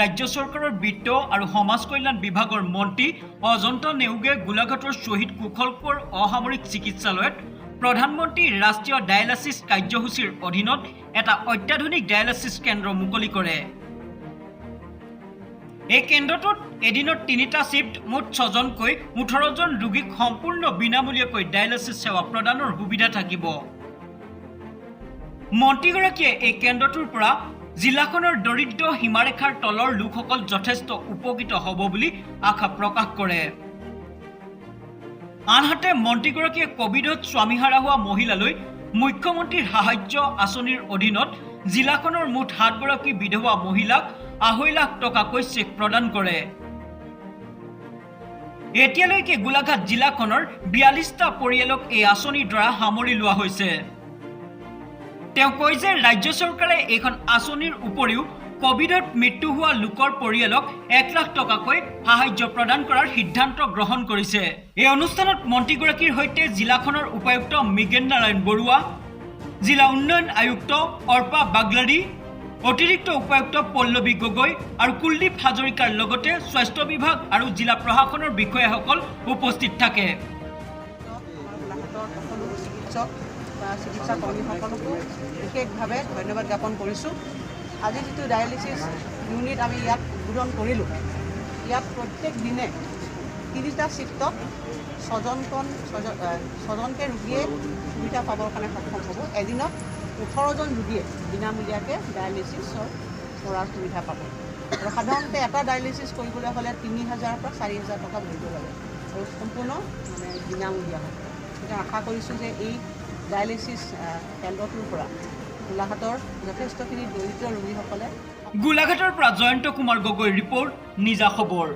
ৰাজ্য চৰকাৰৰ বিত্ত আৰু সমাজ কল্যাণ বিভাগৰ মন্ত্ৰী অজন্তা নেওগে গোলাঘাটৰ শ্বহীদ কুশলকোঁৱৰ অসামৰিক চিকিৎসালয়ত প্ৰধানমন্ত্ৰী ৰাষ্ট্ৰীয় ডায়ালাইচিছ কাৰ্যসূচীৰ অধীনত এটা অত্যাধুনিক ডায়ালাইচিছ কেন্দ্ৰ মুকলি কৰে। এই কেন্দ্ৰটোত এদিনত 3টা শিফ্ট মুঠ 6জনকৈ 18জন ৰোগীক সম্পূৰ্ণ বিনামূলীয়াকৈ ডায়ালাইচিছ সেৱা প্ৰদানৰ সুবিধা থাকিব। মন্ত্ৰীগৰাকীয়ে এই কেন্দ্ৰটোৰ পৰা জিলাখনৰ দৰিদ্ৰ সীমাৰেখাৰ তলৰ লোকসকল যথেষ্ট উপকৃত হ'ব বুলি আশা প্ৰকাশ কৰে। আনহাতে মন্ত্ৰীগৰাকীয়ে কোভিডত স্বামীহাৰা হোৱা মহিলালৈ মুখ্যমন্ত্ৰীৰ সাহায্য আঁচনিৰ অধীনত জিলাখনৰ মুঠ 7গৰাকী বিধৱা মহিলাক 2.5 লাখ টকাকৈ চেক প্ৰদান কৰে। এতিয়ালৈকে গোলাঘাট জিলাখনৰ 42টা পৰিয়ালক এই আঁচনিৰ দ্বাৰা সামৰি লোৱা হৈছে। তেওঁ কয় যে ৰাজ্য চৰকাৰে এইখন আঁচনিৰ উপৰিও কোভিডত মৃত্যু হোৱা লোকৰ পৰিয়ালক 1 লাখ টকাকৈ সাহায্য প্ৰদান কৰাৰ সিদ্ধান্ত গ্ৰহণ কৰিছে। এই অনুষ্ঠানত মন্ত্ৰীগৰাকীৰ সৈতে জিলাখনৰ উপায়ুক্ত মৃগেন নাৰায়ণ বৰুৱা, জিলা উন্নয়ন আয়ুক্ত অৰ্পা বাগলাৰী, অতিৰিক্ত উপায়ুক্ত পল্লৱী গগৈ আৰু কুলদীপ হাজৰিকাৰ লগতে স্বাস্থ্য বিভাগ আৰু জিলা প্ৰশাসনৰ বিষয়াসকল উপস্থিত থাকে। চিকিৎসা কৰ্মীসকলকো বিশেষভাৱে ধন্যবাদ জ্ঞাপন কৰিছোঁ। আজি যিটো ডায়ালিচিছ ইউনিট আমি ইয়াত উদ্বোধন কৰিলোঁ, ইয়াত প্ৰত্যেক দিনে 3টা শিফ্টত 6জনকৈ ৰোগীয়ে সুবিধা পাবৰ কাৰণে সক্ষম হ'ব। এদিনত 18জন ৰোগীয়ে বিনামূলীয়াকৈ ডায়ালিচিছৰ কৰাৰ সুবিধা পাব। আৰু সাধাৰণতে এটা ডায়ালিচিছ কৰিবলৈ হ'লে 3,000 পৰা 4,000 টকা ভৰিব লাগে আৰু সম্পূৰ্ণ বিনামূলীয়া হ'ব। গতিকে আশা কৰিছোঁ যে এই ডায়ালিচিছ কেন্দ্ৰটোৰ পৰা গোলাঘাটৰ যথেষ্টখিনি দৰিদ্ৰ ৰোগীসকলে গোলাঘাটৰ পৰা জয়ন্ত কুমাৰ গগৈৰ ৰিপৰ্ট, নিজা খবৰ।